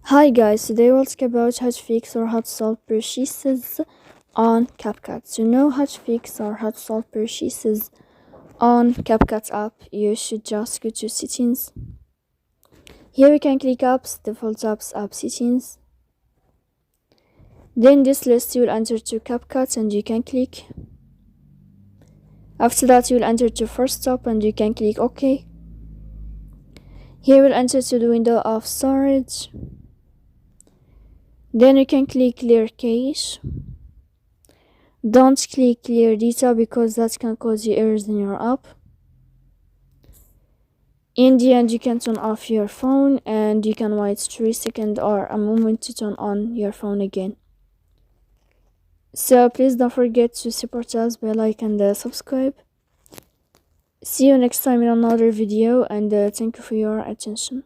Hi guys, today we'll talk about how to fix or how to solve purchases on CapCut. To know how to fix or how to solve purchases on CapCut app, you should just go to settings. Here you can click apps, default apps, app settings. Then this list you will enter to CapCut and you can click. After that you will enter to first stop and you can click OK. Here we'll enter to the window of storage. Then you can click clear cache. Don't click clear data because that can cause you errors in your app. In the end, you can turn off your phone and you can wait 3 seconds or a moment to turn on your phone again. So please don't forget to support us by like and subscribe. See you next time in another video and thank you for your attention.